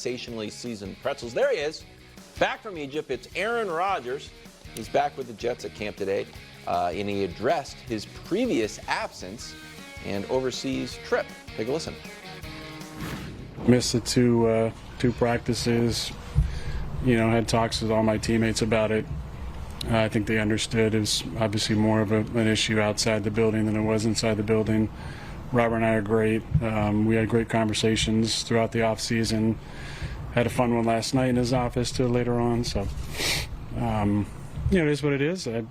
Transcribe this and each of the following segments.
sensationally seasoned pretzels. There he is, back from Egypt. It's Aaron Rodgers. He's back with the Jets at camp today, and he addressed his previous absence and overseas trip. Take a listen. Missed the two practices. Had talks with all my teammates about it. I think they understood it was obviously more of an issue outside the building than it was inside the building. Robert and I are great. We had great conversations throughout the off season. Had a fun one last night in his office till later on. So, it is what it is. I'm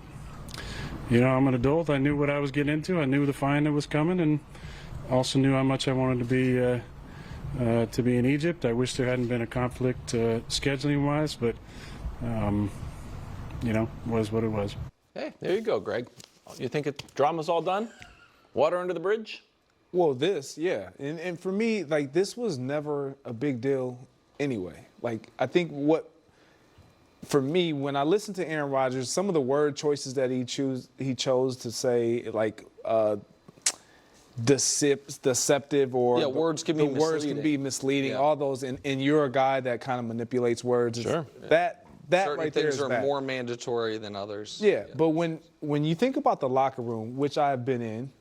an adult. I knew what I was getting into. I knew the fine that was coming, and also knew how much I wanted to be in Egypt. I wish there hadn't been a conflict scheduling-wise, but was what it was. Hey, there you go, Greg. You think drama's all done? Water under the bridge? Well, yeah. And for me, this was never a big deal anyway. I think for me, when I listened to Aaron Rodgers, some of the word choices that he chose to say, deceptive or words can be misleading. All those, and you're a guy that kind of manipulates words. Sure. That certain right there things is are bad. more mandatory than others. Yeah, but when you think about the locker room, which I've been in,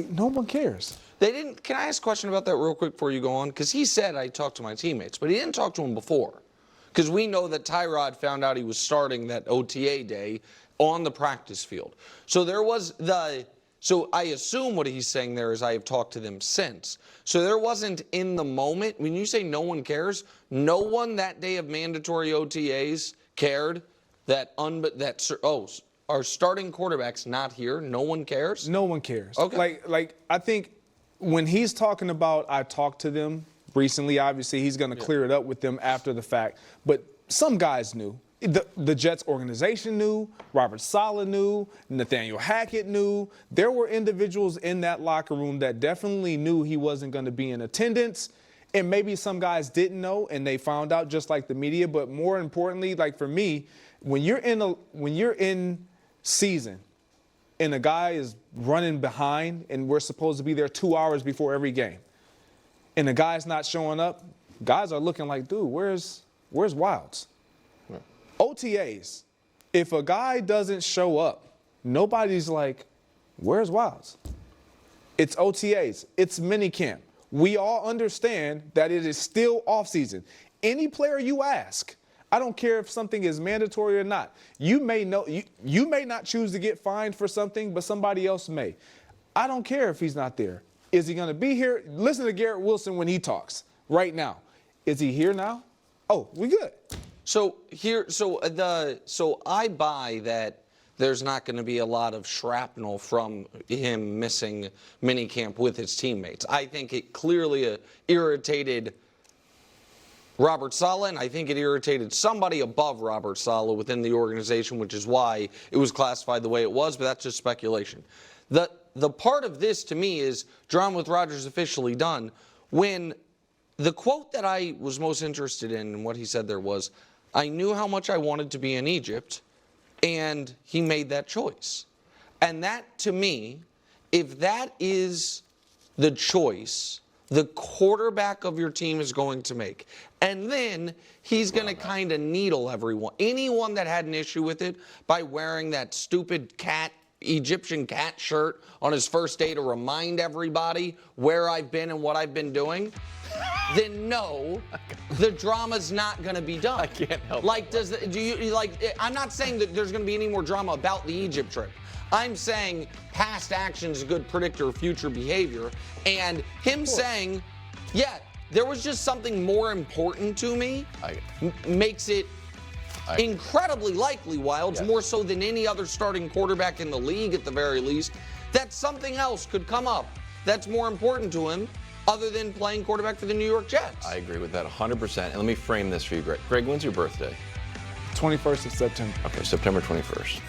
no one cares. They didn't. Can I ask a question about that real quick before you go on? Because he said I talked to my teammates, but he didn't talk to them before. Because we know that Tyrod found out he was starting that OTA day on the practice field. So there was So I assume what he's saying there is I have talked to them since. So there wasn't in the moment, when you say no one cares, no one that day of mandatory OTAs cared that our starting quarterback's not here. No one cares? No one cares. Okay. I think when he's talking about I talked to them recently, obviously he's going to clear it up with them after the fact. But some guys knew. The Jets organization knew, Robert Saleh knew, Nathaniel Hackett knew. There were individuals in that locker room that definitely knew he wasn't going to be in attendance. And maybe some guys didn't know and they found out just like the media. But more importantly, for me, when you're in season and a guy is running behind and we're supposed to be there 2 hours before every game and the guy's not showing up, guys are looking like, dude, where's Wilds? OTAs, if a guy doesn't show up, nobody's like, where's Wilds? It's OTAs. It's minicamp. We all understand that it is still offseason. Any player you ask, I don't care if something is mandatory or not. You may not choose to get fined for something, but somebody else may. I don't care if he's not there. Is he going to be here? Listen to Garrett Wilson when he talks right now. Is he here now? Oh, we good. So I buy that there's not going to be a lot of shrapnel from him missing minicamp with his teammates. I think it clearly irritated Robert Saleh, and I think it irritated somebody above Robert Saleh within the organization, which is why it was classified the way it was, but that's just speculation. The part of this, to me, is drama with Rodgers officially done. When the quote that I was most interested in and what he said there was, I knew how much I wanted to be in Egypt, and he made that choice. And that, to me, if that is the choice the quarterback of your team is going to make, and then he's going to kind of needle anyone that had an issue with it by wearing that stupid Egyptian cat shirt on his first day to remind everybody where I've been and what I've been doing, then no, the drama's not going to be done. I can't help it. I'm not saying that there's going to be any more drama about the Egypt trip. I'm saying past action is a good predictor of future behavior. And him saying, there was just something more important to me, makes it incredibly likely, Wilds, more so than any other starting quarterback in the league at the very least, that something else could come up that's more important to him other than playing quarterback for the New York Jets. I agree with that 100%. And let me frame this for you, Greg. Greg, when's your birthday? 21st of September. Okay, September 21st.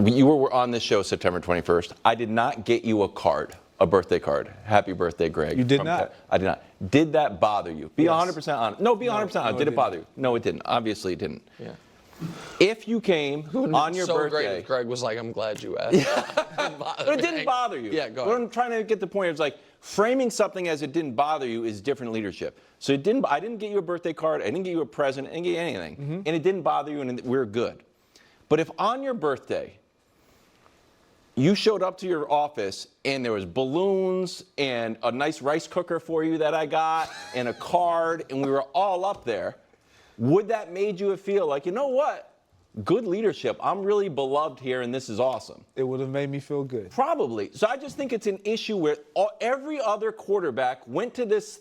You were on this show September 21st. I did not get you a birthday card. Happy birthday, Greg. You did not? I did not. Did that bother you? Be 100% honest. No, be 100% honest. Did it bother you? No, it didn't. Obviously, it didn't. Yeah. If you came on your so birthday. Great if Greg was like, I'm glad you asked. But it didn't bother you. Yeah, go ahead. What I'm trying to get the point is framing something as it didn't bother you is different leadership. So I didn't get you a birthday card, I didn't get you a present, I didn't get you anything, and it didn't bother you, and we're good. But if on your birthday you showed up to your office and there was balloons and a nice rice cooker for you that I got and a card and we were all up there, would that made you feel like, you know what? Good leadership. I'm really beloved here and this is awesome. It would have made me feel good. Probably. So I just think it's an issue where every other quarterback went to this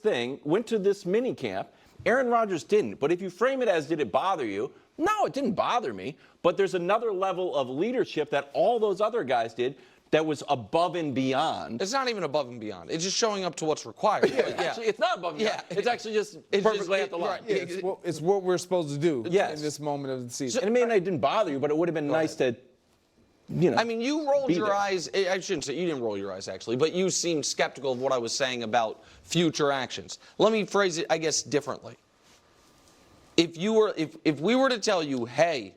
mini camp. Aaron Rodgers didn't. But if you frame it as, did it bother you? No, it didn't bother me. But there's another level of leadership that all those other guys did that was above and beyond. It's not even above and beyond. It's just showing up to what's required. Actually, it's not above and beyond. It's actually just perfectly at the line. Yeah, it's what we're supposed to do Yes. in this moment of the season. And it may not didn't bother you, but it would have been nice to, I mean, you rolled be your there. eyes. I shouldn't say you didn't roll your eyes, actually, but you seemed skeptical of what I was saying about future actions. Let me phrase it, I guess, differently. If we were to tell you, hey,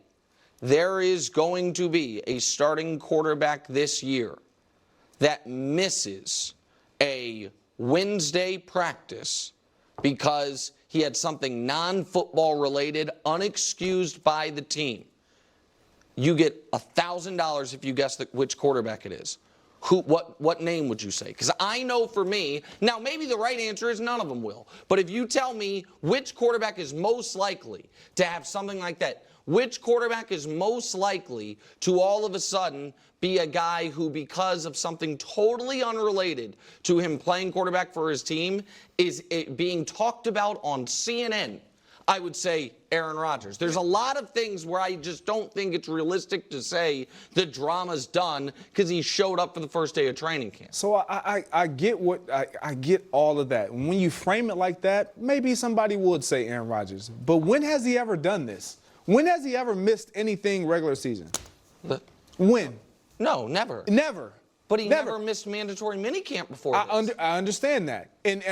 there is going to be a starting quarterback this year that misses a Wednesday practice because he had something non-football related, unexcused by the team, you get $1,000 if you guess which quarterback it is. What name would you say? Because I know for me, now maybe the right answer is none of them will, but if you tell me which quarterback is most likely to have something like that, which quarterback is most likely to all of a sudden be a guy who, because of something totally unrelated to him playing quarterback for his team, is being talked about on CNN, I would say Aaron Rodgers. There's a lot of things where I just don't think it's realistic to say the drama's done because he showed up for the first day of training camp. So I get I get all of that. When you frame it like that, maybe somebody would say Aaron Rodgers. But when has he ever done this? When has he ever missed anything regular season? When? No, never. Never. But he never missed mandatory minicamp before this. I understand that. And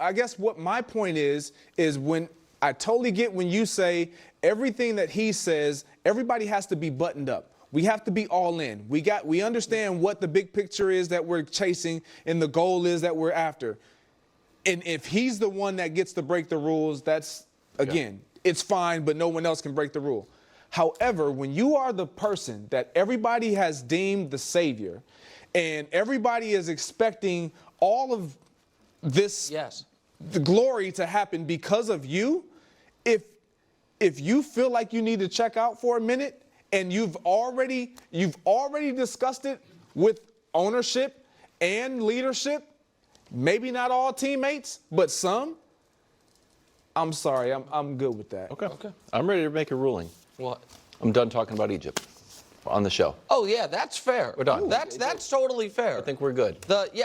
I guess what my point is when I totally get when you say everything that he says, everybody has to be buttoned up. We have to be all in. We understand what the big picture is that we're chasing and the goal is that we're after. And if he's the one that gets to break the rules, that's, again, it's fine, but no one else can break the rule. However, when you are the person that everybody has deemed the savior and everybody is expecting all of this the glory to happen because of you, if you feel like you need to check out for a minute and you've already discussed it with ownership and leadership, maybe not all teammates, but some, I'm sorry, I'm good with that. Okay. I'm ready to make a ruling. What? I'm done talking about Egypt on the show. Oh, yeah, that's fair. We're done. That's totally fair. I think we're good.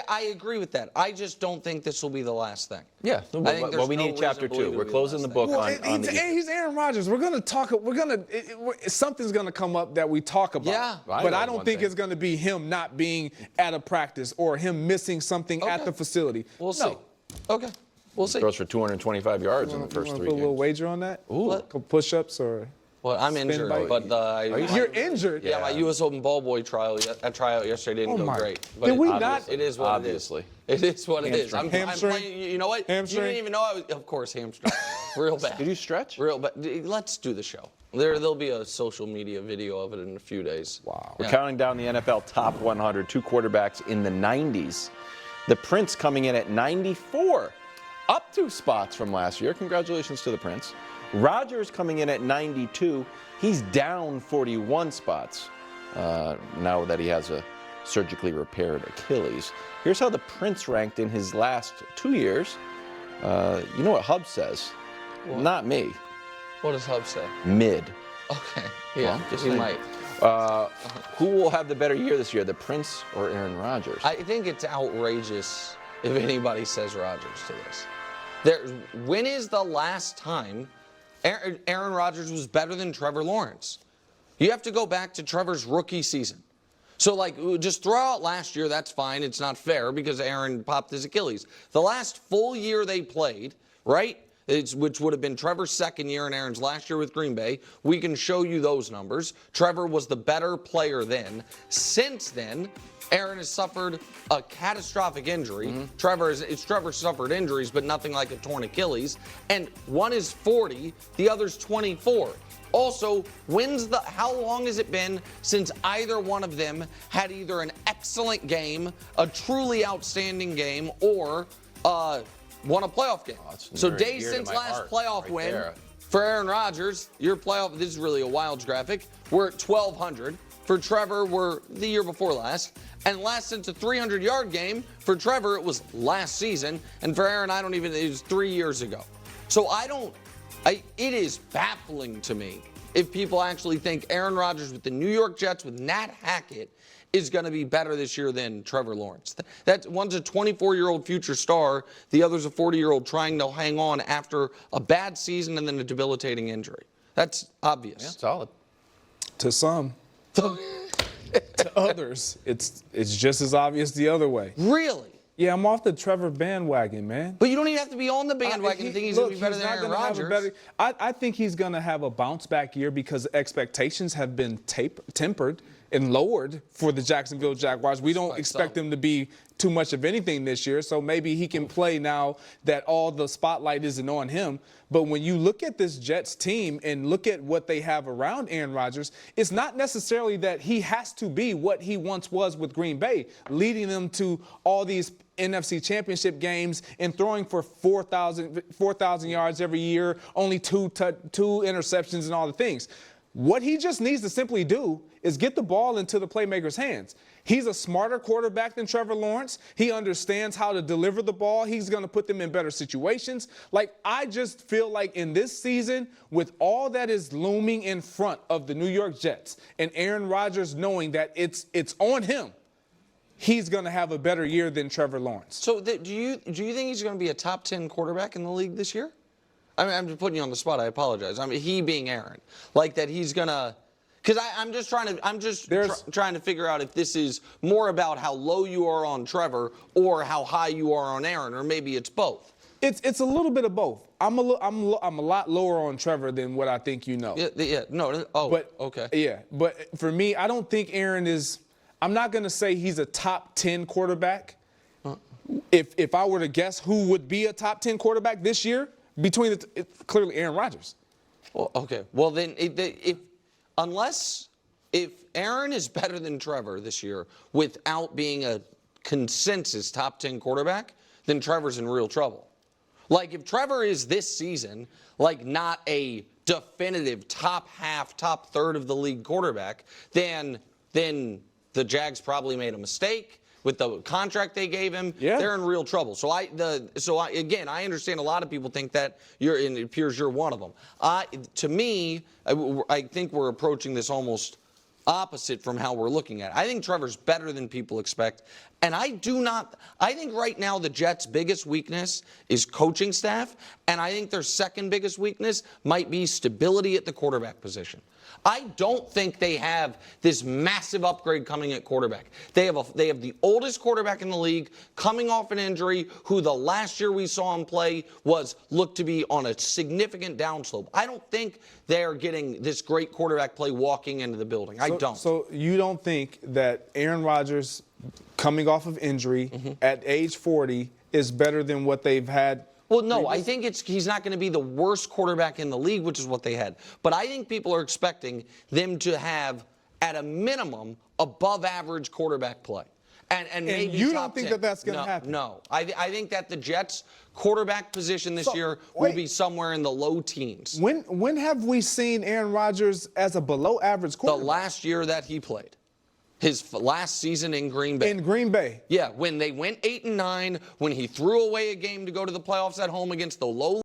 I agree with that. I just don't think this will be the last thing. Yeah. I think Well, we need chapter 2. We're closing the book on He's Aaron Rodgers. Something's gonna come up that we talk about. Yeah. But I don't think it's gonna be him not being at a practice or him missing something at the facility. We'll see. Okay. We'll see. Throws for 225 yards in the first 3 Put a little games. wager on that? Ooh. Couple push-ups or? Well, I'm injured, bite. but You're injured? Yeah, my U.S. Open ball boy tryout yesterday didn't go great. But Did we not? It is what Obviously. it is. It is what it is. I'm Hamstring? playing. You know what? Hamstring? You didn't even know I was. Of course, hamstring. Real bad. Did you stretch? Real bad. Let's do the show. There'll be a social media video of it in a few days. Wow. We're counting down the NFL top 100, 2 quarterbacks in the 90s. The Prince coming in at 94, up 2 spots from last year. Congratulations to the Prince. Rodgers coming in at 92. He's down 41 spots now that he has a surgically repaired Achilles. Here's how the Prince ranked in his last 2 years. You know what Hub says? What? Not me. What does Hub say? Mid. Okay. Yeah, Just he saying. might. Who will have the better year this year, the Prince or Aaron Rodgers? I think it's outrageous if anybody says Rodgers to this. When is the last time Aaron Rodgers was better than Trevor Lawrence? You have to go back to Trevor's rookie season. So, just throw out last year, that's fine. It's not fair because Aaron popped his Achilles. The last full year they played, right? which would have been Trevor's second year and Aaron's last year with Green Bay. We can show you those numbers. Trevor was the better player then. Since then, Aaron has suffered a catastrophic injury. Trevor suffered injuries, but nothing like a torn Achilles. And one is 40, the other's 24. Also, how long has it been since either one of them had either an excellent game, a truly outstanding game, or won a playoff game? So days since last playoff win for Aaron Rodgers, your playoff, this is really a Wilds graphic, we're at 1,200. For Trevor, we're the year before last. And last since a 300-yard game, for Trevor, it was last season. And for Aaron, it was 3 years ago. So it is baffling to me if people actually think Aaron Rodgers with the New York Jets with Nat Hackett is going to be better this year than Trevor Lawrence. One's a 24-year-old future star. The other's a 40-year-old trying to hang on after a bad season and then a debilitating injury. That's obvious. Yeah, solid. To some. To others, it's just as obvious the other way. Really? Yeah, I'm off the Trevor bandwagon, man. But you don't even have to be on the bandwagon and think he's going to be better than Aaron Rodgers. I think he's going to have a bounce-back year because expectations have been tempered and lowered for the Jacksonville Jaguars. We don't expect them to be too much of anything this year, so maybe he can play now that all the spotlight isn't on him. But when you look at this Jets team and look at what they have around Aaron Rodgers, it's not necessarily that he has to be what he once was with Green Bay, leading them to all these NFC Championship games and throwing for 4,000 yards every year, only two interceptions and all the things. What he just needs to simply do is get the ball into the playmaker's hands. He's a smarter quarterback than Trevor Lawrence. He understands how to deliver the ball. He's going to put them in better situations. I just feel like in this season, with all that is looming in front of the New York Jets and Aaron Rodgers knowing that it's on him, he's going to have a better year than Trevor Lawrence. So do you think he's going to be a top 10 quarterback in the league this year? I mean, I'm just putting you on the spot. I apologize. I mean, he being Aaron, that he's gonna. Because I'm just trying to figure out if this is more about how low you are on Trevor or how high you are on Aaron, or maybe it's both. It's a little bit of both. I'm a lot lower on Trevor than what I think you know. Okay. Yeah, but for me, I don't think Aaron is. I'm not gonna say he's a top 10 quarterback. If I were to guess who would be a top 10 quarterback this year. Between clearly Aaron Rodgers. Well, okay. Well, then, if Aaron is better than Trevor this year without being a consensus top 10 quarterback, then Trevor's in real trouble. If Trevor is this season, not a definitive top half, top third of the league quarterback, then the Jags probably made a mistake. With the contract they gave him, they're in real trouble. So I understand a lot of people think that and it appears you're one of them. To me, I think we're approaching this almost opposite from how we're looking at it. I think Trevor's better than people expect. And I think right now the Jets' biggest weakness is coaching staff. And I think their second biggest weakness might be stability at the quarterback position. I don't think they have this massive upgrade coming at quarterback. They have the oldest quarterback in the league coming off an injury who the last year we saw him play looked to be on a significant downslope. I don't think they're getting this great quarterback play walking into the building. I don't. So you don't think that Aaron Rodgers coming off of injury at age 40 is better than what they've had? Well, no, I think he's not going to be the worst quarterback in the league, which is what they had. But I think people are expecting them to have, at a minimum, above average quarterback play. And maybe you top don't think 10. that's going to happen? No. I think that the Jets' quarterback position this year will be somewhere in the low teens. When have we seen Aaron Rodgers as a below average quarterback? The last year that he played. His last season in Green Bay. In Green Bay. Yeah, when they went 8-9, when he threw away a game to go to the playoffs at home against the low